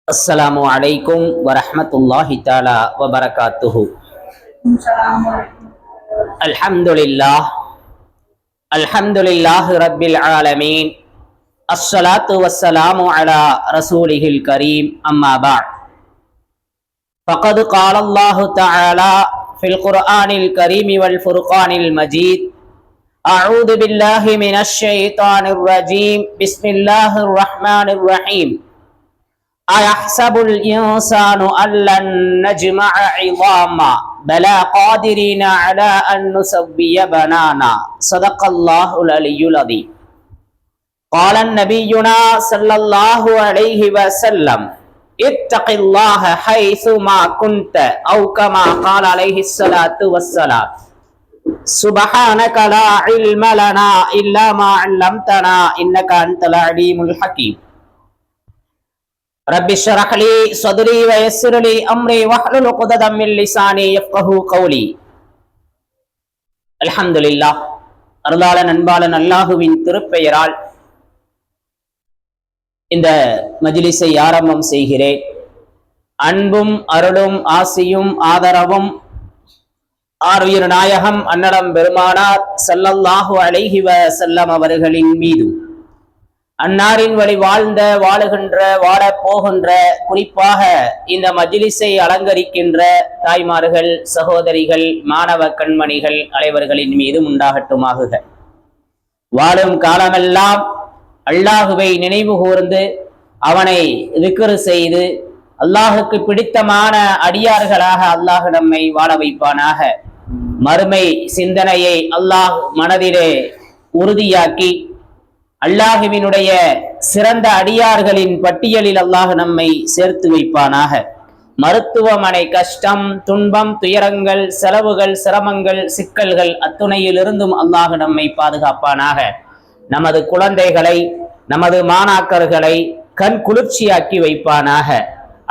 السلام عليكم ورحمة الله تعالى وبركاته. الحمد لله رب العالمين. الصلاة والسلام على رسوله الكريم. أما بعد، فقد قال الله تعالى في القرآن الكريم والفرقان المجيد: أعوذ بالله من الشيطان الرجيم. بسم الله الرحمن الرحيم. أيحسب الإنسان أن لن نجمع عظاما بلى قادرين على أن نسوي بنانا. صدق الله العلي العظيم. قال نبينا صلى الله عليه وسلم: اتق الله حيثما كنت، أو كما قال عليه الصلاة والسلام. سبحانك لا علم لنا إلا ما علمتنا إنك أنت العليم الحكيم. رب اشرح لي صدري ويسر لي امري واحلل عقدة من لساني يفقهوا قولي. அல்ஹம்துலில்லாஹ். அருளாளன் அன்பாளன் அல்லாஹுவின் திருப்பெயரால் இந்த மஜ்லிஸை ஆரம்பம் செய்கிறேன். அன்பும் அருளும் ஆசியும் ஆதரவும் ஆருயிர் நாயகம் அன்னலம் பெருமானார் ஸல்லல்லாஹு அலைஹி வஸல்லம் அவர்களின் மீதும், அன்னாரின் வழி வாழ்ந்த வாழுகின்ற வாழப் போகின்ற, குறிப்பாக இந்த மஜ்லிஸை அலங்கரிக்கின்ற தாய்மார்கள், சகோதரிகள், மாணவ கண்மணிகள் அனைவர்களின் மீதும் உண்டாகட்டுமாகுக. வாழும் காலமெல்லாம் அல்லாஹுவை நினைவு கூர்ந்து அவனை திக்ர் செய்து அல்லாஹுக்கு பிடித்தமான அடியார்களாக அல்லாஹ் நம்மை வாழ வைப்பானாக. மறுமை சிந்தனையை அல்லாஹ் மனதிலே உறுதியாக்கி அல்லாஹுவினுடைய சிறந்த அடியார்களின் பட்டியலில் அல்லாஹ் நம்மை சேர்த்து வைப்பானாக. மருத்துவமனை கஷ்டம், துன்பம், துயரங்கள், செலவுகள், சிரமங்கள், சிக்கல்கள் அத்துணையிலிருந்தும் அல்லாஹ் நம்மை பாதுகாப்பானாக. நமது குழந்தைகளை, நமது மாணாக்கர்களை கண் குளிர்ச்சியாக்கி வைப்பானாக.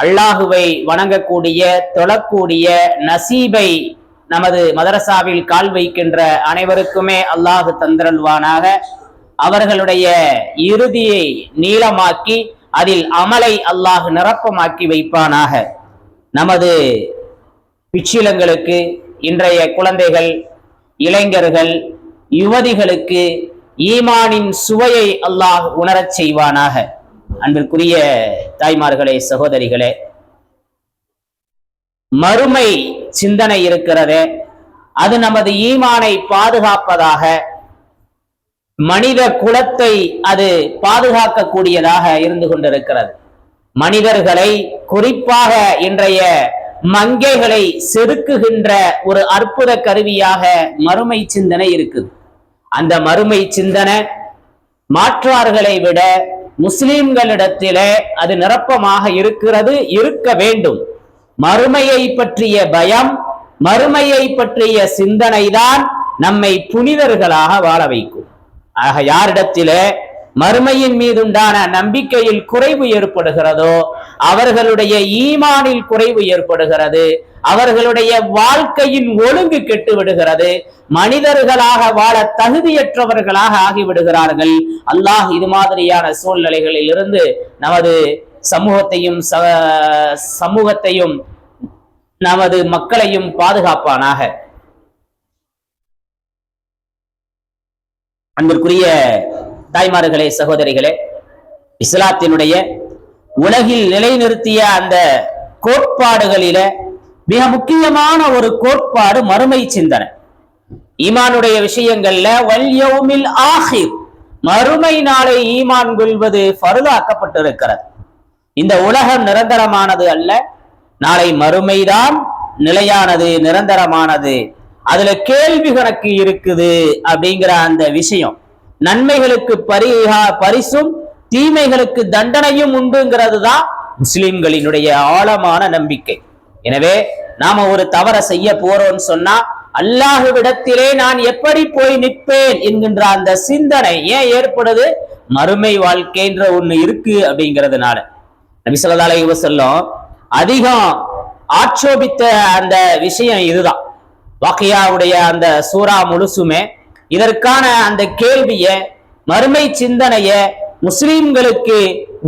அல்லாஹுவை வணங்கக்கூடிய, தொழக்கூடிய நசீபை நமது மதரசாவில் கால் வைக்கின்ற அனைவருக்குமே அல்லாஹு தந்தருள்வானாக. அவர்களுடைய இறுதியை நீளமாக்கி அதில் அமலை அல்லாஹ் நிரப்பமாக்கி வைப்பானாக. நமது பிச்சிலங்களுக்கு, இன்றைய குழந்தைகள், இளைஞர்கள், யுவதிகளுக்கு ஈமானின் சுவையை அல்லாஹ் உணரச் செய்வானாக. அன்பிற்குரிய தாய்மார்களே, சகோதரிகளே, மறுமை சிந்தனை இருக்கிறதே, அது நமது ஈமானை பாதுகாப்பதாக, மனித குலத்தை அது பாதுகாக்கக்கூடியதாக இருந்து கொண்டிருக்கிறது. மனிதர்களை, குறிப்பாக இன்றைய மங்கைகளை செதுக்குகின்ற ஒரு அற்புத கருவியாக மறுமை சிந்தனை இருக்குது. அந்த மறுமை சிந்தனை மாற்றார்களை விட முஸ்லிம்களிடத்திலே அது நிரப்பமாக இருக்கிறது, இருக்க வேண்டும். மறுமையை பற்றிய பயம், மறுமையை பற்றிய சிந்தனை தான் நம்மை புனிதர்களாக வாழ வைக்கும். ஆக யாரிடத்திலே மறுமையின் மீதுண்டான நம்பிக்கையில் குறைவு ஏற்படுகிறதோ அவர்களுடைய ஈமானில் குறைவு ஏற்படுகிறது, அவர்களுடைய வாழ்க்கையின் ஒழுங்கு கெட்டு விடுகிறது, மனிதர்களாக வாழ தகுதியற்றவர்களாக ஆகிவிடுகிறார்கள். அல்லாஹ் இது மாதிரியான சூழ்நிலைகளில் இருந்து நமது சமூகத்தையும் நமது மக்களையும் பாதுகாப்பானாக. அன்பிற்குரிய தாய்மார்களே, சகோதரிகளே, இஸ்லாத்தினுடைய உலகில் நிலைநிறுத்திய அந்த கோட்பாடுகளில மிக முக்கியமான ஒரு கோட்பாடு மறுமை சிந்தனை. ஈமானுடைய விஷயங்கள்ல வல் யௌமில் ஆஹிர், மறுமை நாளை ஈமான் கொள்வது ஃபர்தாக்கப்பட்டிருக்கிறது. இந்த உலகம் நிரந்தரமானது அல்ல, நாளை மறுமைதான் நிலையானது, நிரந்தரமானது. அதுல கேள்வி கணக்கு இருக்குது அப்படிங்கிற அந்த விஷயம், நன்மைகளுக்கு பரிசும் தீமைகளுக்கு தண்டனையும் உண்டுங்கிறது தான் முஸ்லிம்களினுடைய ஆழமான நம்பிக்கை. எனவே நாம ஒரு தவறை செய்ய போறோம்னு சொன்னா அல்லாஹ்விடத்திலே நான் எப்படி போய் நிற்பேன் என்கின்ற அந்த சிந்தனை ஏன் ஏற்படுது? மறுமை வாழ்க்கைன்ற ஒண்ணு இருக்கு அப்படிங்கிறதுனால. நபி ஸல்லல்லாஹு அலைஹி வஸல்லம் அதிகம் ஆட்சேபித்த அந்த விஷயம் இதுதான். வாக்கியாவுடைய அந்த சூரா முழுசுமே இதற்கான அந்த கேள்விய, மறுமை சிந்தனைய முஸ்லிம்களுக்கு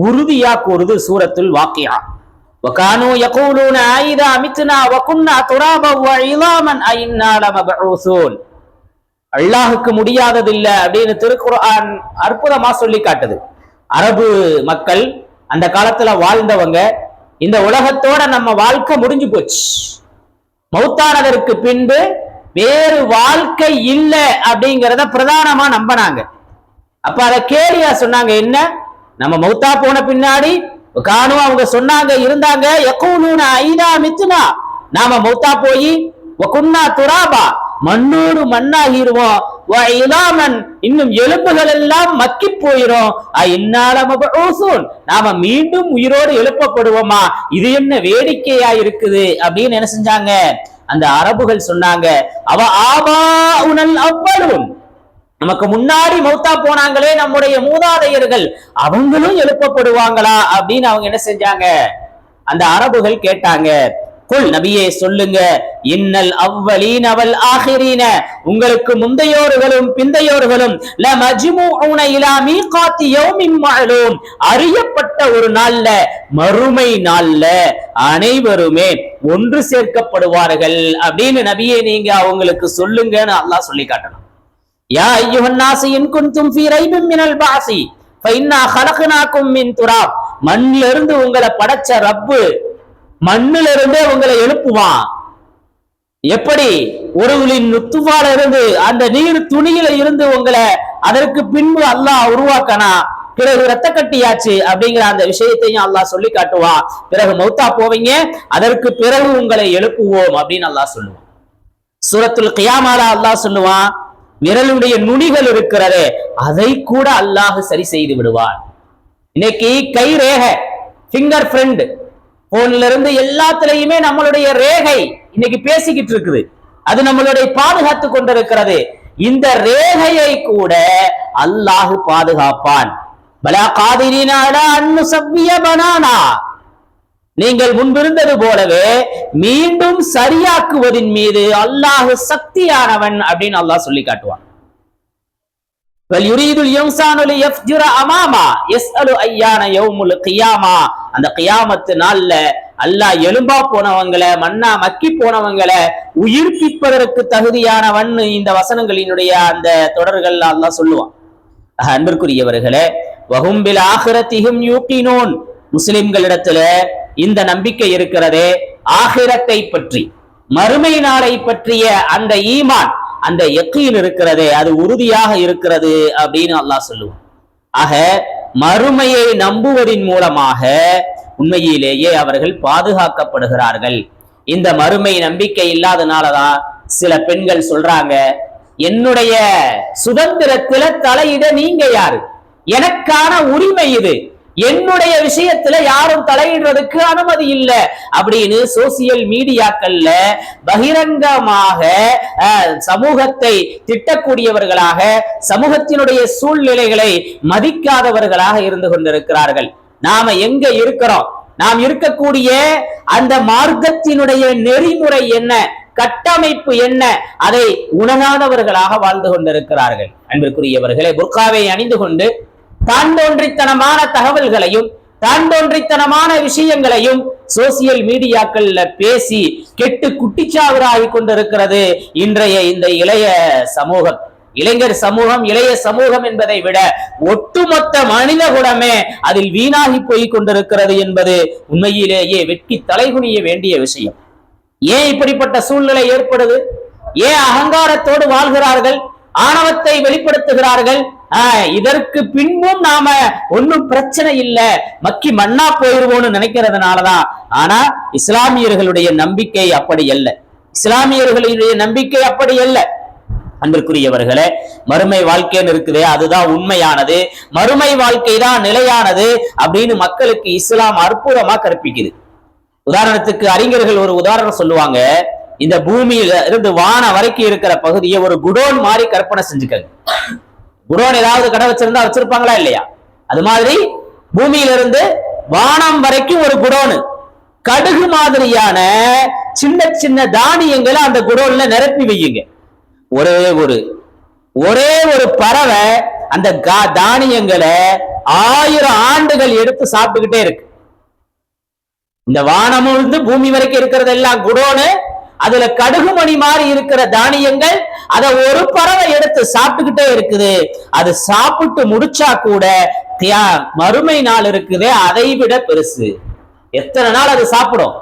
உறுதியா கூறுது சூரத்துல் வாக்கியா. وكانوا يقولون أئذا متنا وكنا ترابا وعظاما أئنا لمبعوثون. அல்லாஹுக்கு முடியாதது இல்ல அப்படின்னு திருக்குர்ஆன் அற்புதமா சொல்லி காட்டுது. அரபு மக்கள் அந்த காலத்துல வாழ்ந்தவங்க, இந்த உலகத்தோட நம்ம வாழ்க்கை முடிஞ்சு போச்சு, மௌத்தானதற்கு பின்பு வேறு வாழ்க்கை இல்லை அப்படிங்கிறத பிரதானமா நம்பினாங்க. அப்ப அதை கேலியா சொன்னாங்க. என்ன, நம்ம மௌத்தா போன பின்னாடி காணும் அவங்க சொன்னாங்க, இருந்தாங்க, யகூலூன ஐதா மித்னா, நாம மௌத்தா போய் வகுன்னா துராபா, மண்ணோடு மண்ணாகிருவோம், இன்னும் எலும்புகள் எல்லாம் மக்கி போயிரும், நாம மீண்டும் உயிரோடு எழுப்பப்படுவோமா, இது என்ன வேடிக்கையா இருக்குது அப்படின்னு என்ன செஞ்சாங்க, அந்த அரபுகள் சொன்னாங்க. அவ ஆபா உனல் அவ்வளவும், நமக்கு முன்னாடி மௌத்தா போனாங்களே நம்முடைய மூதாதையர்கள், அவங்களும் எழுப்பப்படுவாங்களா அப்படின்னு அவங்க என்ன செஞ்சாங்க, அந்த அரபுகள் கேட்டாங்க. குல், நபியே சொல்லுங்க, இன்னல் அவ்வலீன வல் ஆகிரீன, உங்களுக்கு முந்தையோர்களும் பிந்தையோர்களும் லமஜ்மூஊன இலா மீகாத்தி யௌமின் மஅலூம், அறியப்பட்ட ஒரு நாள்ல, மறுமை நாள்ல அனைவருமே ஒன்று சேர்க்கப்படுவார்கள் அப்படின்னு நபியே நீங்க அவங்களுக்கு சொல்லுங்கன்னு அல்லாஹ் சொல்லி காட்டணும். யா அய்யுஹன் நாஸ் இன் குன்தும் ஃபீ ரைபின் மினல் பஅஸி ஃபஇன்னா ஹலக்னாகும் மின் துராப், மண்ணில இருந்து உங்களை படைச்ச ரப்பு மண்ணில இருந்தே உங்களை எழுப்புவான். எப்படி ஒரு நுத்துவால இருந்து அந்த நீர் துணியில இருந்து உங்களை அதற்கு பின்பு அல்லாஹ் உருவாக்கனா, பிறகு ரத்த கட்டியாச்சு அப்படிங்கிற அந்த விஷயத்தையும் அல்லாஹ் சொல்லி காட்டுவான். பிறகு மௌத்தா போவீங்க, அதற்கு பிறகு உங்களை எழுப்புவோம் அப்படின்னு அல்லாஹ் சொல்லுவான். சூரத்துல் கியாமால அல்லாஹ் சொல்லுவான், விரலுடைய நுனிகள் இருக்கிறதே அதை கூட அல்லாஹ் சரி செய்து விடுவான். இன்னைக்கு கை ரேகை, பிங்கர் பிரிண்ட், போன்ல இருந்து எல்லாத்திலையுமே நம்மளுடைய ரேகை இன்னைக்கு பேசிக்கிட்டு இருக்குது, அது நம்மளுடைய பாதுகாத்து கொண்டிருக்கிறது. இந்த ரேகையை கூட அல்லாஹ் பாதுகாப்பான். பலா காதிரீன அலா அன் நுஸவ்விய பனானா, நீங்கள் முன்பிருந்தது போலவே மீண்டும் சரியாக்குவதின் மீது அல்லாஹ் சக்தியானவன் அப்படின்னு அல்லாஹ் சொல்லி காட்டுவான். அந்த கியாமத்து நாள்ல அல்லாஹ் எலும்பா போனவங்களை, மண்ணா மக்கி போனவங்களை உயிர்ப்பிப்பதற்கு தகுதியானவன் இந்த வசனங்களினுடைய அந்த தொடர்கள் அல்லாஹ் சொல்லுவான். அன்பிற்குரியவர்களே, வஹும் பில் ஆகிரத்திஹிம் யூகினூன், முஸ்லிம்களிடத்துல இந்த நம்பிக்கை இருக்கிறதே, ஆகிரத்தை பற்றி, மறுமை நாளை பற்றிய அந்த ஈமான், அந்த யக்கீன் இருக்கிறதே, அது உறுதியாக இருக்கிறது அப்படின்னு அல்லாஹ் சொல்லுவான். ஆக மறுமையை நம்புவதின் மூலமாக உண்மையிலேயே அவர்கள் பாதுகாக்கப்படுகிறார்கள். இந்த மறுமை நம்பிக்கை இல்லாதனாலதான் சில பெண்கள் சொல்றாங்க, என்னுடைய சுதந்திரத்துல தலையிட நீங்க யாரு, எனக்கான உரிமை இது, என்னுடைய விஷயத்துல யாரும் தலையிடுறதுக்கு அனுமதி இல்லை அப்படின்னு சோசியல் மீடியாக்கள்ல பகிரங்கமாக சமூகத்தை திட்டக்கூடியவர்களாக, சமூகத்தினுடைய சூழ்நிலைகளை மதிக்காதவர்களாக இருந்து கொண்டிருக்கிறார்கள். நாம எங்க இருக்கிறோம், நாம் இருக்கக்கூடிய அந்த மார்க்கத்தினுடைய நெறிமுறை என்ன, கட்டமைப்பு என்ன, அதை உணராதவர்களாக வாழ்ந்து கொண்டிருக்கிறார்கள். அன்பிற்குரியவர்களே, புர்காவை அணிந்து கொண்டு தான் தோன்றித்தனமான தகவல்களையும் தான் தோன்றித்தனமான விஷயங்களையும் சோசியல் மீடியாக்கள்ல பேசி கெட்டு குட்டிச்சாவராகி கொண்டிருக்கிறது இன்றைய இந்த இளைய சமூகம். இளைஞர் சமூகம், இளைய சமூகம் என்பதை விட ஒட்டுமொத்த மனித குலமே அதில் வீணாகி போய் கொண்டிருக்கிறது என்பது உண்மையிலேயே வெட்கி தலைகுனிய வேண்டிய விஷயம். ஏன் இப்படிப்பட்ட சூழ்நிலை ஏற்படுது? ஏன் அகங்காரத்தோடு வாழ்கிறார்கள், ஆணவத்தை வெளிப்படுத்துகிறார்கள்? இதற்கு பின்பும் நாம ஒன்னும் பிரச்சனை இல்லை, மக்கி மண்ணா போயிருவோம்னு நினைக்கிறதுனாலதான். ஆனா இஸ்லாமியர்களுடைய நம்பிக்கை அப்படி அல்ல, இஸ்லாமியர்களுடைய நம்பிக்கை அப்படி அல்ல. அன்பிற்குரியவர்களே, மறுமை வாழ்க்கைன்னு இருக்குதே அதுதான் உண்மையானது, மறுமை வாழ்க்கை தான் நிலையானது அப்படின்னு மக்களுக்கு இஸ்லாம் அற்புதமா கற்பிக்குது. உதாரணத்துக்கு அறிஞர்கள் ஒரு உதாரணம் சொல்லுவாங்க, இந்த பூமியில இருந்து வானம் வரைக்கும் இருக்கிற பகுதியை ஒரு குடோன் மாதிரி கற்பனை செஞ்சுக்கங்க. குடோன் ஏதாவது கடை வச்சிருந்தா வச்சிருப்பாங்களா இல்லையா? அது மாதிரி பூமியிலிருந்து வானம் வரைக்கும் ஒரு குடோனு, கடுகு மாதிரியான சின்ன சின்ன தானியங்களை அந்த குடோன்ல நிரப்பி வையுங்க. ஒரே ஒரு பறவை அந்த தானியங்களை 1000 ஆண்டுகள் எடுத்து சாப்பிட்டுக்கிட்டே இருக்கு. இந்த வானமுழுந்து பூமி வரைக்கும் இருக்கிறது எல்லாம் குடோனு, அதுல கடுகுமணி மாதிரி இருக்கிற தானியங்கள், அதை ஒரு பறவை எடுத்து சாப்பிட்டுக்கிட்டே இருக்குது. அது சாப்பிட்டு முடிச்சா கூட மறுமை நாள் இருக்குது அதை விட பெருசு. எத்தனை நாள் அது சாப்பிடும்,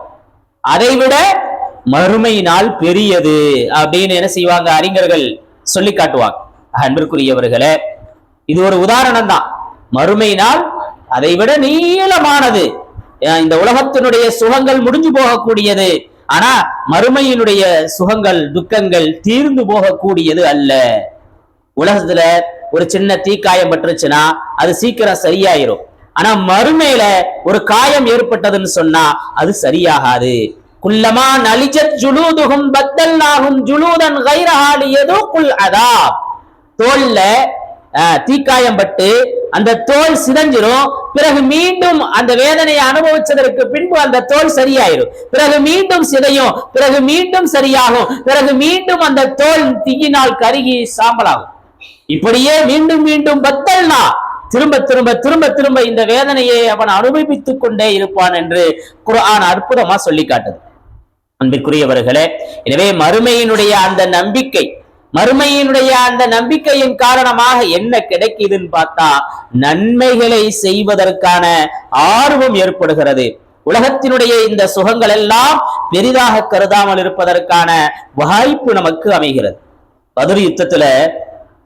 அதை விட மறுமை நாள் பெரியது அப்படின்னு என்ன செய்வாங்க அறிஞர்கள் சொல்லி காட்டுவாங்க. அன்பிற்குரியவர்களே, இது ஒரு உதாரணம் தான். மறுமை நாள் அதை விட நீளமானது. இந்த உலகத்தினுடைய சுகங்கள் முடிஞ்சு போகக்கூடியது, ஆனா மறுமையினுடைய சுகங்கள் துக்கங்கள் தீர்ந்து போகக்கூடியது அல்ல. உலகத்துல ஒரு சின்ன தீக்காயம் பட்டுருச்சுன்னா அது சீக்கிரம் சரியாயிரும். ஆனா மறுமையில ஒரு காயம் ஏற்பட்டதுன்னு சொன்னா அது சரியாகாது. குல்லமா நலிஜத் ஜுலூதுஹும் பத்தல்நாஹும் ஜுலூதன் கைரஹா லியதுகுல் அதாப். தோல்ல தீக்காயம் பட்டு அந்த தோல் சிதைஞ்சிரும். பிறகு மீண்டும் அந்த வேதனையை அனுபவிச்சதற்கு பின்பு அந்த தோல் சரியாயிரும். பிறகு மீண்டும் சிதையும், பிறகு மீண்டும் சரியாகும், பிறகு மீண்டும் அந்த தோல் தீயினால் கருகி சாம்பலாகும். இப்படியே மீண்டும் மீண்டும் பத்தல்னா திரும்ப திரும்ப திரும்ப திரும்ப இந்த வேதனையை அவன் அனுபவித்துக் கொண்டே இருப்பான் என்று குர்ஆன் அற்புதமா சொல்லி காட்டுது. அன்பிற்குரியவர்களே, எனவே மறுமையினுடைய அந்த நம்பிக்கை, மறுமையினுடைய அந்த நம்பிக்கையின் காரணமாக என்ன கிடைக்குதுன்னு பார்த்தா நன்மைகளை செய்வதற்கான ஆர்வம் ஏற்படுகிறது. உலகத்தினுடைய இந்த சுகங்கள் எல்லாம் பெரிதாக கருதாமல் இருப்பதற்கான வாய்ப்பு நமக்கு அமைகிறது. பத்ர் யுத்தத்துல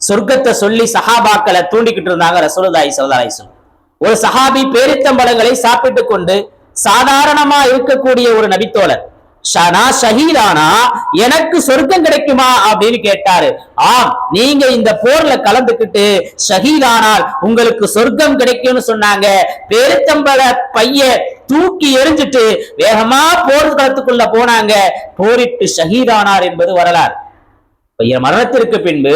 சொர்க்கத்தை சொல்லி சஹாபாக்களை தூண்டிக்கிட்டு இருந்தாங்க ரசூலுல்லாஹி ஸல்லல்லாஹு அலைஹி வஸல்லம். ஒரு சஹாபி பேரித்தம்பழங்களை சாப்பிட்டு கொண்டு சாதாரணமா இருக்கக்கூடிய ஒரு நபித்தோழர், ஷஹீதானா எனக்கு சொர்க்கம் கிடைக்குமா அப்படின்னு கேட்டாரு. ஆம், நீங்க இந்த போர்ல கலந்துக்கிட்டு ஷஹீதானால் உங்களுக்கு சொர்க்கம் கிடைக்கும்னு சொன்னாங்க. பேரித்தம்பழ பைய தூக்கி எறிஞ்சிட்டு வேகமா போர்க்களத்துக்குள்ள போனாங்க. போரிட்டு ஷஹீதானார் என்பது வரலாறு. மரணத்திற்கு பின்பு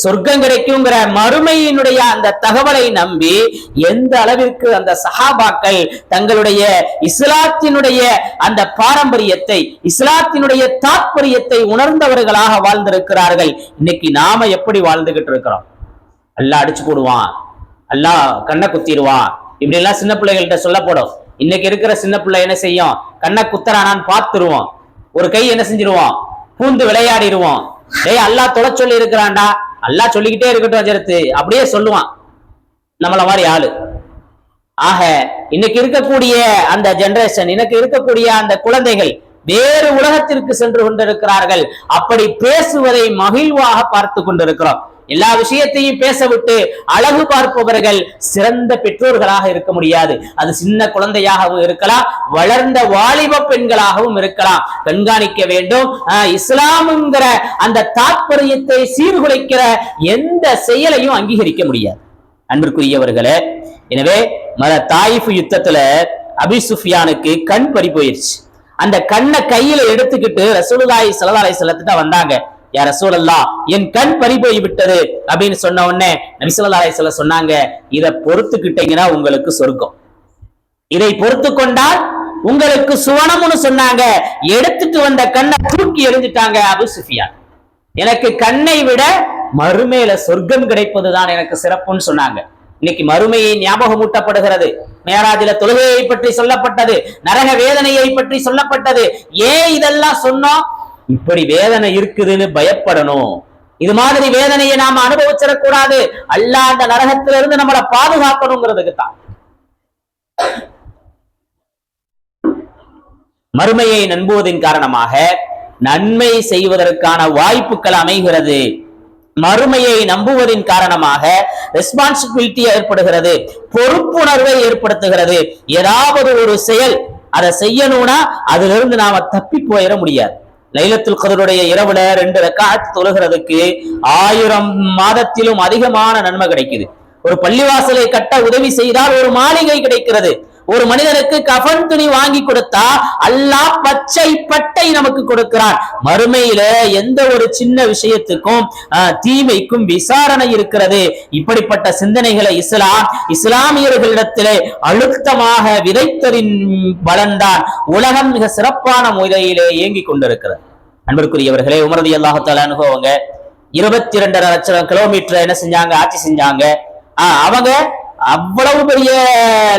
சொர்க்கம் கிடைக்குங்கிற மறுமையினுடைய அந்த தகவலை நம்பி எந்த அளவிற்கு அந்த சஹாபாக்கள் தங்களுடைய இஸ்லாத்தினுடைய அந்த பாரம்பரியத்தை, இஸ்லாத்தினுடைய தாற்பயத்தை உணர்ந்தவர்களாக வாழ்ந்திருக்கிறார்கள். இன்னைக்கு நாம எப்படி வாழ்ந்துகிட்டு இருக்கிறோம்? அல்லாஹ் அடிச்சு போடுவான், அல்லாஹ் கண்ணை குத்திடுவான், இப்படி எல்லாம் சின்ன பிள்ளைகள்கிட்ட சொல்ல போடும். இன்னைக்கு இருக்கிற சின்ன பிள்ளை என்ன செய்யும்? கண்ணை குத்துறானான்னு பார்த்துருவோம், ஒரு கை என்ன செஞ்சிருவோம், பூந்து விளையாடிடுவோம். டேய் அல்லாஹ் தொலை சொல்லி இருக்கிறான்டா, அல்லாஹ் சொல்லிக்கிட்டே இருக்கட்டும் அஜரத்து அப்படியே சொல்லுவான் நம்மள மாதிரி ஆளு. ஆக இன்னைக்கு இருக்கக்கூடிய அந்த ஜெனரேஷன், இன்னைக்கு இருக்கக்கூடிய அந்த குழந்தைகள் வேறு உலகத்திற்கு சென்று கொண்டிருக்கிறார்கள். அப்படி பேசுவதை மகிழ்வாக பார்த்து கொண்டிருக்கிறோம். எல்லா விஷயத்தையும் பேச விட்டு அழகு பார்ப்பவர்கள் சிறந்த பெற்றோர்களாக இருக்க முடியாது. அது சின்ன குழந்தையாகவும் இருக்கலாம், வளர்ந்த வாலிப பெண்களாகவும் இருக்கலாம். கண்காணிக்க வேண்டும். இஸ்லாம்ங்கிற அந்த தாற்பயத்தை சீர்குலைக்கிற எந்த செயலையும் அங்கீகரிக்க முடியாது. அன்பிற்குரியவர்களே, எனவே தாயிஃப் யுத்தத்துல அபி சுஃபியானுக்கு கண் பறி போயிருச்சு. அந்த கண்ணை கையில எடுத்துக்கிட்டு ரசூலுல்லாஹி ஸல்லல்லாஹு அலைஹி வஸல்லம் வந்தாங்க. யா ரசூலல்லாஹ், என் கண் பறி போய் விட்டது அப்படின்னு சொன்ன உடனே நபி ஸல்லல்லாஹு அலைஹி வஸல்லம் சொன்னாங்க, இதை பொறுத்துக்கிட்டீங்கன்னா உங்களுக்கு சொர்க்கம், இதை பொறுத்து கொண்டால் உங்களுக்கு சுவனம்னு சொன்னாங்க. எடுத்துட்டு வந்த கண்ணை தூக்கி எறிஞ்சிட்டாங்க அபூ சுஃபியான். எனக்கு கண்ணை விட மறுமையில சொர்க்கம் கிடைப்பதுதான் எனக்கு சிறப்புன்னு சொன்னாங்க. இன்னைக்கு மறுமையை ஞாபகமூட்டப்படுகிறது. மேராஜில தொழுகையை பற்றி சொல்லப்பட்டது, நரக வேதனையை பற்றி சொல்லப்பட்டது. ஏன் இதெல்லாம் சொன்னோம்? இப்படி வேதனை இருக்குதுன்னு பயப்படணும். இது மாதிரி வேதனையை நாம அனுபவிச்சிடக்கூடாது. அல்லாஹ் அந்த நரகத்திலிருந்து நம்மளை பாதுகாக்கணுங்கிறதுக்கு தான். மறுமையை நம்புவதன் காரணமாக நன்மை செய்வதற்கான வாய்ப்புகள் அமைகிறது. மறுமையை நம்புவதின் காரணமாக ரெஸ்பான்சிபிலிட்டி ஏற்படுகிறது, பொறுப்புணர்வை ஏற்படுத்துகிறது. ஏதாவது ஒரு செயல் அதை செய்யணும்னா அதுல இருந்து நாம தப்பி போயிட முடியாது. லைலத்துல் கத்ருடைய இரவுல 2 ரக்காத் தொழுகிறதுக்கு 1000 மாதத்திலும் அதிகமான நன்மை கிடைக்குது. ஒரு பள்ளிவாசலை கட்ட உதவி செய்தால் ஒரு மாளிகை கிடைக்கிறது. ஒரு மனிதனுக்கு கஃன் துணி வாங்கி கொடுத்தா அல்லாஹ் பச்சை பட்டை நமக்கு கொடுக்கிறான். மறுமையில எந்த ஒரு சின்ன விஷயத்துக்கும் தீமைக்கும் விசாரணை இருக்கிறது. இப்படிப்பட்ட சிந்தனைகளை இஸ்லாமியர்களிடத்திலே அழுத்தமாக விதைத்தரின் பலன்தான் உலகம் மிக சிறப்பான முறையிலே இயங்கிக் கொண்டிருக்கிறது. அன்பிற்குரியவர்களே, உமர் ரலியல்லாஹு தஆலா அன்ஹு அவங்க 22.5 லட்சம் கிலோமீட்டர் என்ன செஞ்சாங்க, ஆட்சி செஞ்சாங்க. அவங்க அவ்வளவு பெரிய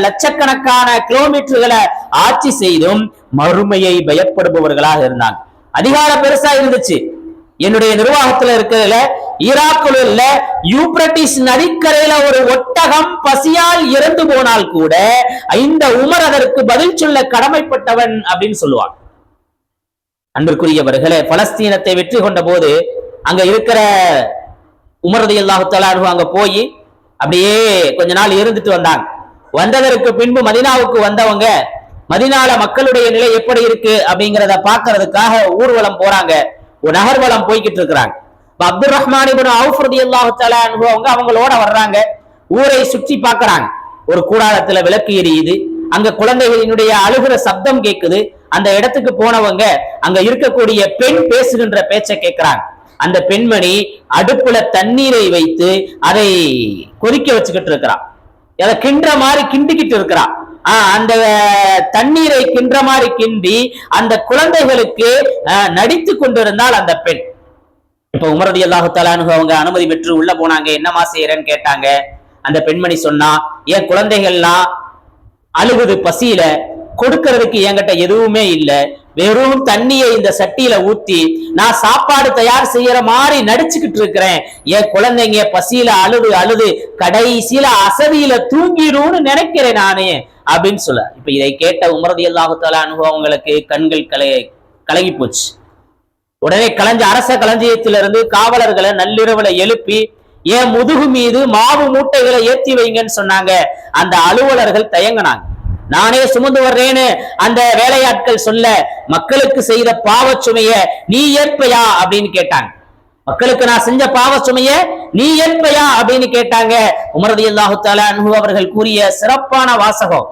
லட்சக்கணக்கான கிலோமீட்டர்களை ஆட்சி செய்தும் மறுமையை பயப்படுபவர்களாக இருந்தாங்க. அதிகாரம் பெருசா இருந்துச்சு. என்னுடைய நிர்வாகத்துல இருக்கிறதுல ஈராக்கில் உள்ள யூப்ரட்டிஸ் நதிக்கரையில ஒரு ஒட்டகம் பசியால் இறந்து போனால் கூட இந்த உமர் அதற்கு பதில் சொல்ல கடமைப்பட்டவன் அப்படின்னு சொல்லுவாங்க. அன்பிற்குரியவர்களே, பலஸ்தீனத்தை வெற்றி கொண்ட போது அங்க இருக்கிற உமர் ரலியல்லாஹு தஆலா அன்ஹு அங்க போய் அப்படியே கொஞ்ச நாள் இருந்துட்டு வந்தாங்க. வந்ததற்கு பின்பு மதீனாவுக்கு வந்தவங்க மதீனால மக்களுடைய நிலை எப்படி இருக்கு அப்படிங்கிறத பாக்குறதுக்காக ஊர்வலம் போறாங்க, ஒரு நகர்வலம் போய்கிட்டு இருக்கிறாங்க. அப்துல் ரஹ்மான் இப்னு அவுஃப் ரலியல்லாஹு தஆலா அன்ஹு அவங்களோட வர்றாங்க. ஊரை சுற்றி பார்க்கறாங்க. ஒரு கூடாரத்துல விளக்கு எரியுது, அங்க குழந்தைகளினுடைய அழுகிற சப்தம் கேட்குது. அந்த இடத்துக்கு போனவங்க அங்க இருக்கக்கூடிய பெண் பேசுகின்ற பேச்சை கேட்கிறாங்க. அந்த பெண்மணி அடுப்புல தண்ணீரை வைத்து அதை கொதிக்க வச்சுக்கிட்டு இருக்கிறான். அதை கிண்டுற மாதிரி கிண்டிக்கிட்டு இருக்கிறான். அந்த தண்ணீரை கிண்டுற மாதிரி கிண்டி அந்த குழந்தைகளுக்கு நடித்து கொண்டிருந்தால் அந்த பெண். இப்ப உமர் ரலியல்லாஹு தஆலா அன்ஹு அவங்க அனுமதி பெற்று உள்ள போனாங்க. என்னமா செய்யறேன்னு கேட்டாங்க. அந்த பெண்மணி சொன்னா, என் குழந்தைகள்லாம் அழுகுது, பசியில கொடுக்கறதுக்கு என்கிட்ட எதுவுமே இல்லை, வெறும் தண்ணியை இந்த சட்டியில ஊத்தி நான் சாப்பாடு தயார் செய்யற மாதிரி நடிச்சுக்கிட்டு இருக்கிறேன். என் குழந்தைங்க பசியில அழுது அழுது கடைசியில அசதியில தூங்கிடும்னு நினைக்கிறேன் நானே அப்படின்னு சொல்ல. இப்ப இதை கேட்ட உமர் ரலியல்லாஹு தஆலா அன்ஹு அவங்களுக்கு கண்கள் கலங்கி போச்சு. உடனே அரச களஞ்சியத்திலிருந்து காவலர்களை நள்ளிரவுல எழுப்பி என் முதுகு மீது மாவு மூட்டைகளை ஏற்றி வைங்கன்னு சொன்னாங்க. அந்த அலுவலர்கள் தயங்கினாங்க. நானே சுமந்து வர்றேன்னு அந்த வேலையாட்கள் சொல்ல, மக்களுக்கு செய்த பாவ சுமைய நீ ஏற்பையா அப்படின்னு கேட்டாங்க. மக்களுக்கு நான் செஞ்ச பாவ சுமைய நீ ஏற்பையா அப்படின்னு கேட்டாங்க. உமர் ரலியல்லாஹு தஆலா அன்ஹு அவர்கள் கூறிய சிறப்பான வாசகம்.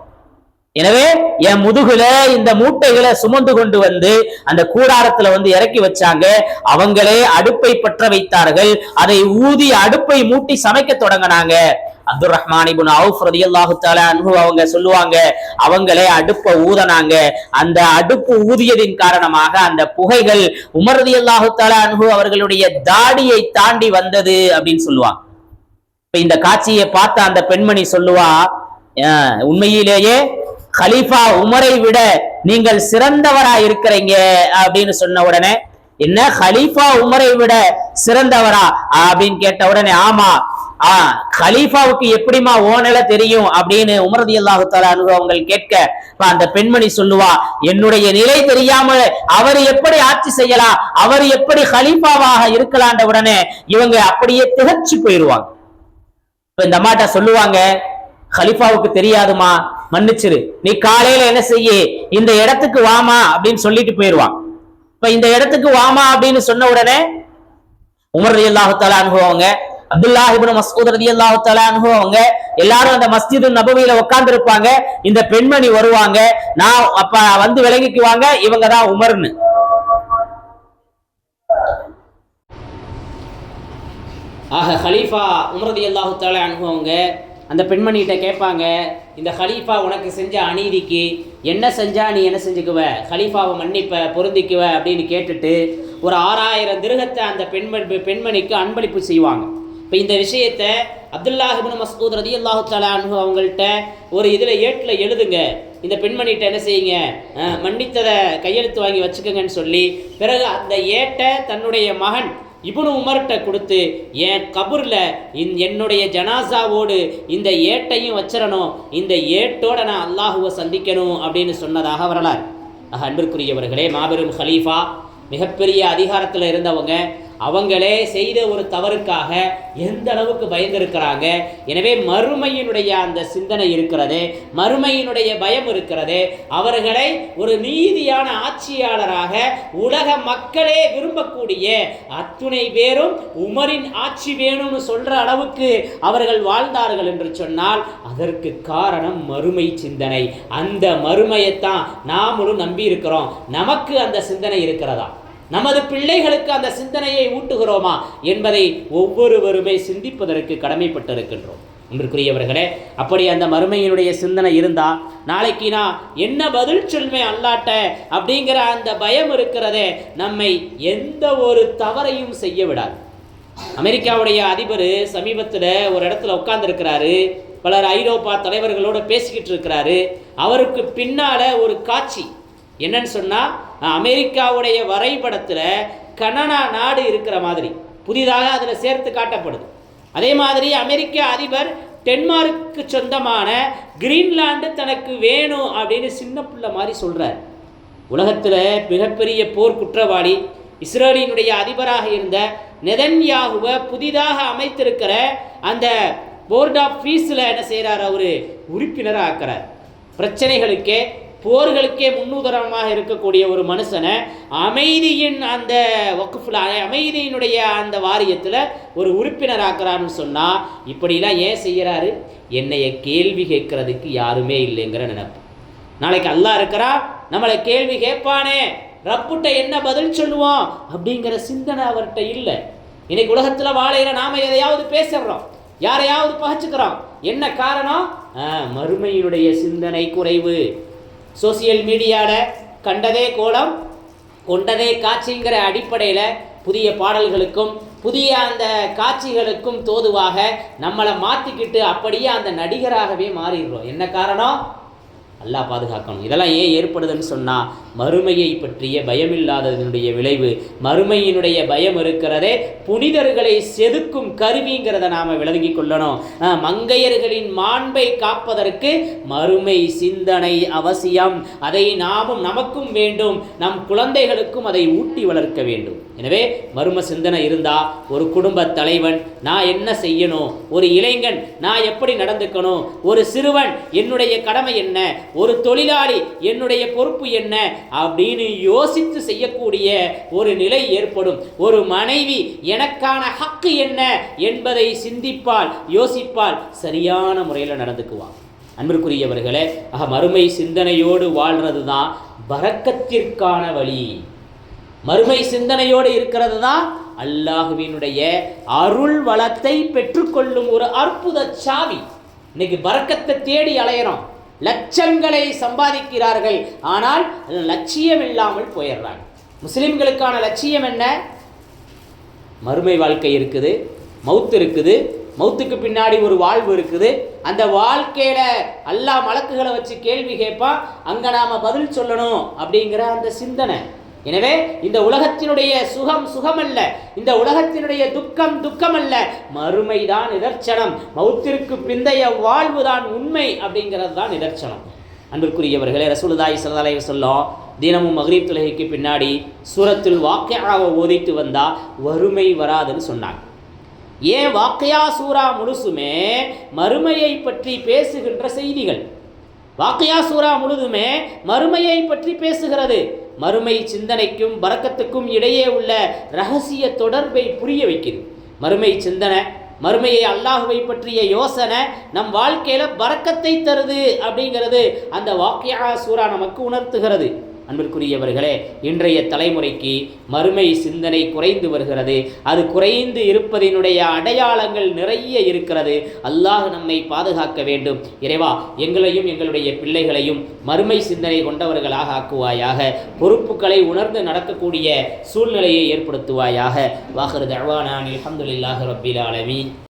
எனவே என் முதுகுல இந்த மூட்டைகளை சுமந்து கொண்டு வந்து அந்த கூடாரத்துல வந்து இறக்கி வச்சாங்க. அவங்களே அடுப்பை பற்ற வைத்தார்கள். அதை ஊதி அடுப்பை மூட்டி சமைக்க தொடங்கினாங்க. அப்துல் ரஹ்மான் இப்னு அவுஃப் ரலியல்லாஹு தஆலா அன்ஹு அவங்க சொல்லுவாங்க, அவங்களே அடுப்பை ஊதனாங்க. அந்த அடுப்பு ஊதியதின் காரணமாக அந்த புகைகள் உமர் ரலியல்லாஹு தஆலா அன்ஹு அவர்களுடைய தாடியை தாண்டி வந்தது அப்படின்னு சொல்லுவாங்க. இப்ப இந்த காட்சியை பார்த்த அந்த பெண்மணி சொல்லுவா, உண்மையிலேயே கலீஃபா உமரை விட நீங்கள் சிறந்தவரா இருக்கிறீங்க அப்படின்னு சொன்ன உடனே, என்ன கலீஃபா உமரை விட சிறந்தவரா அப்படின்னு கேட்ட உடனே, ஆமா கலீஃபாவுக்கு எப்படிமா ஓனல தெரியும் அப்படின்னு உமர் ரலியல்லாஹு தஆலா அன்ஹு அவங்க கேட்க, அந்த பெண்மணி சொல்லுவா, என்னுடைய நிலை தெரியாம அவர் எப்படி ஆட்சி செய்யலாம், அவர் எப்படி கலீஃபாவாக இருக்கலான்ற உடனே இவங்க அப்படியே திகச்சு போயிடுவாங்க. இந்த அம்மாட்ட சொல்லுவாங்க, கலீஃபாவுக்கு தெரியாதுமா, மன்னிச்சிரு, நீ காலையில என்ன செய்ய இந்த இடத்துக்கு வாமா அப்படின்னு சொல்லிட்டு போயிடுவான். இப்ப இந்த இடத்துக்கு வாமா அப்படின்னு சொன்ன உடனே உமர் ரலியல்லாஹு தஆலா அன்ஹு அவங்க, அப்துல்லாஹ் இப்னு மஸ்ஊத் ரலியல்லாஹு தஆலா அன்ஹு அவங்க எல்லாரும் அந்த மஸ்ஜிது நபவியில உட்கார்ந்து இருப்பாங்க. இந்த பெண்மணி வருவாங்க. நான் அப்ப வந்து விளங்கிக்குவாங்க, இவங்க தான் உமர்னு. ஆக கலீஃபா உமர் ரலியல்லாஹு தஆலா அன்ஹு அவங்க அந்த பெண்மணிகிட்ட கேட்பாங்க, இந்த கலீஃபா உனக்கு செஞ்ச அநீதிக்கு என்ன செஞ்சா நீ என்ன செஞ்சுக்குவ, கலீஃபாவை மன்னிப்ப பொருந்திக்குவ அப்படின்னு கேட்டுட்டு ஒரு 6000 திர்ஹத்தை அந்த பெண்மணிக்கு அன்பளிப்பு செய்வாங்க. இப்போ இந்த விஷயத்தை அப்துல்லாஹ் இப்னு மஸ்ஊத் ரலியல்லாஹு தஆலா அன்ஹு அவங்கள்ட்ட ஒரு இதில் ஏட்டில் எழுதுங்க, இந்த பெண்மணிகிட்ட என்ன செய்யுங்க, மன்னித்ததை கையெழுத்து வாங்கி வச்சுக்கோங்கன்னு சொல்லி, பிறகு அந்த ஏட்டை தன்னுடைய மகன் இப்னு உமர்கிட்ட கொடுத்து, என் கபூர்ல என்னுடைய ஜனாசாவோடு இந்த ஏட்டையும் வச்சிடணும், இந்த ஏட்டோட நான் அல்லாஹுவை சந்திக்கணும் அப்படின்னு சொன்னதாக வரலாறு. அன்பிற்குரியவர்களே, மாபெரும் ஹலீஃபா, மிகப்பெரிய அதிகாரத்தில் இருந்தவங்க, அவங்களே செய்த ஒரு தவறுக்காக எந்த அளவுக்கு பயந்திருக்கிறாங்க. எனவே மறுமையினுடைய அந்த சிந்தனை இருக்கிறது, மறுமையினுடைய பயம் இருக்கிறது. அவர்களை ஒரு நீதியான ஆட்சியாளராக உலக மக்களே விரும்பக்கூடிய அத்துணை பேரும் உமரின் ஆட்சி வேணும்னு சொல்ற அளவுக்கு அவர்கள் வாழ்ந்தார்கள் என்று சொன்னால் அதற்கு காரணம் மறுமை சிந்தனை. அந்த மறுமையைத்தான் நாமளும் நம்பி இருக்கிறோம். நமக்கு அந்த சிந்தனை இருக்கிறதா, நமது பிள்ளைகளுக்கு அந்த சிந்தனையை ஊட்டுகிறோமா என்பதை ஒவ்வொருவருமே சிந்திப்பதற்கு கடமைப்பட்டிருக்கின்றோம். அன்பிற்குரியவர்களே, அப்படி அந்த மறுமையினுடைய சிந்தனை இருந்தா நாளைக்கு நான் என்ன பதில் சொல்வேன் அல்லாட்ட அப்படிங்கிற அந்த பயம் இருக்கிறதே நம்மை எந்த ஒரு தவறையும் செய்ய விடாது. அமெரிக்காவுடைய அதிபர் சமீபத்தில் ஒரு இடத்துல உட்கார்ந்து இருக்கிறாரு. பலர் ஐரோப்பா தலைவர்களோட பேசிக்கிட்டு இருக்கிறாரு. அவருக்கு பின்னால ஒரு காட்சி என்னன்னு சொன்னா, அமெரிக்காவுடைய வரைபடத்துல கனடா நாடு இருக்கிற மாதிரி புதிதாக அதுல சேர்த்து காட்டப்படுது. அதே மாதிரி அமெரிக்க அதிபர் டென்மார்க்கு சொந்தமான கிரீன்லாண்டு தனக்கு வேணும் அப்படின்னு சின்ன பிள்ளை மாதிரி சொல்றார். உலகத்தில் மிகப்பெரிய போர் குற்றவாளி இஸ்ரேலினுடைய அதிபராக இருந்த நெதன்யாகுவை புதிதாக அமைத்திருக்கிற அந்த போர்ட் ஆஃப் பீஸில் என்ன செய்கிறார், அவர் உறுப்பினராக ஆக்கிறார். பிரச்சனைகளுக்கே போர்களுக்கே முன்னுதாரணமாக இருக்கக்கூடிய ஒரு மனுஷனை அமைதியின் அந்த வக்குஃபில் அமைதியினுடைய அந்த வாரியத்தில் ஒரு உறுப்பினர் ஆக்கிறான்னு சொன்னால், இப்படிலாம் ஏன் செய்கிறாரு? என்னைய கேள்வி கேட்கறதுக்கு யாருமே இல்லைங்கிற நினைப்பு. நாளைக்கு அல்லாஹ் இருக்கிறா, நம்மளை கேள்வி கேட்பானே, ரப்புட்ட என்ன பதில் சொல்லுவோம் அப்படிங்கிற சிந்தனை அவர்கிட்ட இல்லை. இன்னைக்கு உலகத்தில் வாழையில நாம எதையாவது பேசுறோம், யாரையாவது பகச்சுக்கிறோம். என்ன காரணம்? மறுமையினுடைய சிந்தனை குறைவு. சோசியல் மீடியாவில் கண்டதே கோலம் கொண்டதே காட்சிங்கிற அடிப்படையில் புதிய பாடல்களுக்கும் புதிய அந்த காட்சிகளுக்கும் தோதுவாக நம்மளை மாற்றிக்கிட்டு அப்படியே அந்த நடிகராகவே மாறிடுறோம். என்ன காரணம்? அல்லாஹ் பாதுகாக்கணும். இதெல்லாம் ஏன் ஏற்படுதுன்னு சொன்னால், மறுமையை பற்றிய பயமில்லாததனுடைய விளைவு. மறுமையினுடைய பயம் இருக்கிறதே புனிதர்களை செதுக்கும் கருவிங்கிறத நாம் விளங்கி கொள்ளணும். மங்கையர்களின் மாண்பை காப்பதற்கு மறுமை சிந்தனை அவசியம். அதை நாமும் நமக்கும் வேண்டும், நம் குழந்தைகளுக்கும் அதை ஊட்டி வளர்க்க வேண்டும். எனவே மர்ம சிந்தனை இருந்தால் ஒரு குடும்ப தலைவன் நான் என்ன செய்யணும், ஒரு இளைஞன் நான் எப்படி நடந்துக்கணும், ஒரு சிறுவன் என்னுடைய கடமை என்ன, ஒரு தொழிலாளி என்னுடைய பொறுப்பு என்ன அப்படின்னு யோசித்து செய்யக்கூடிய ஒரு நிலை ஏற்படும். ஒரு மனைவி எனக்கான ஹக்கு என்ன என்பதை சிந்திப்பால், யோசிப்பால், சரியான முறையில் நடந்துக்குவான். அன்பிற்குரியவர்களே, மறுமை சிந்தனையோடு வாழ்றது தான் பரக்கத்திற்கான வழி. மறுமை சிந்தனையோடு இருக்கிறது தான் அல்லாஹுவினுடைய அருள் வளத்தை பெற்றுக்கொள்ளும் ஒரு அற்புத சாவி. இன்னைக்கு பரக்கத்தை தேடி அலையிறோம், லட்சங்களை சம்பாதிக்கிறார்கள், ஆனால் லட்சியம் இல்லாமல் போயிடுறாங்க. முஸ்லிம்களுக்கான லட்சியம் என்ன? மறுமை வாழ்க்கை இருக்குது, மௌத்து இருக்குது, மௌத்துக்கு பின்னாடி ஒரு வாழ்வு இருக்குது. அந்த வாழ்க்கையில அல்லாஹ் மலக்குகளை வச்சு கேள்வி கேட்பான், அங்க நாம பதில் சொல்லணும் அப்படிங்கிற அந்த சிந்தனை. எனவே இந்த உலகத்தினுடைய சுகம் சுகமல்ல, இந்த உலகத்தினுடைய துக்கம் துக்கமல்ல, மறுமைதான் நிதர்சனம். மௌத்திற்கு பிந்தைய வாழ்வுதான் உண்மை அப்படிங்கிறது தான் நிதர்சனம். அன்பிற்குரியவர்களே, ரசூலுல்லாஹி ஸல்லல்லாஹு அலைஹி வஸல்லம் தினமும் மக்ரிப் தொழுகைக்கு பின்னாடி சூரத்துல் வாக்கியாவை ஓதிட்டு வந்தா வறுமை வராதுன்னு சொன்னாங்க. ஏன்? வாக்கியா சூரா முழுசுமே மறுமையை பற்றி பேசுகின்ற செய்திகள். வாக்கியா சூரா முழுதுமே மறுமையை பற்றி பேசுகிறது. மறுமை சிந்தனைக்கும் பரக்கத்துக்கும் இடையே உள்ள ரகசிய தொடர்பை புரிய வைக்கிறது. மறுமை சிந்தனை, மறுமையை அல்லாஹுவை பற்றிய யோசனை நம் வாழ்க்கையில பரக்கத்தை தருது அப்படிங்கிறது அந்த வாக்கியா சூரா நமக்கு உணர்த்துகிறது. அன்பிற்குரியவர்களே, இன்றைய தலைமுறைக்கு மறுமை சிந்தனை குறைந்து வருகிறது. அது குறைந்து இருப்பதனுடைய அடையாளங்கள் நிறைய இருக்கிறது. அல்லாஹ் நம்மை பாதுகாக்க வேண்டும். இறைவா, எங்களையும் எங்களுடைய பிள்ளைகளையும் மறுமை சிந்தனை கொண்டவர்களாக ஆக்குவாயாக. பொறுப்புகளை உணர்ந்து நடக்கக்கூடிய சூழ்நிலையை ஏற்படுத்துவாயாக. வாஹிரு தஅவானா அல்ஹம்துலில்லாஹி ரப்பில் ஆலமீன்.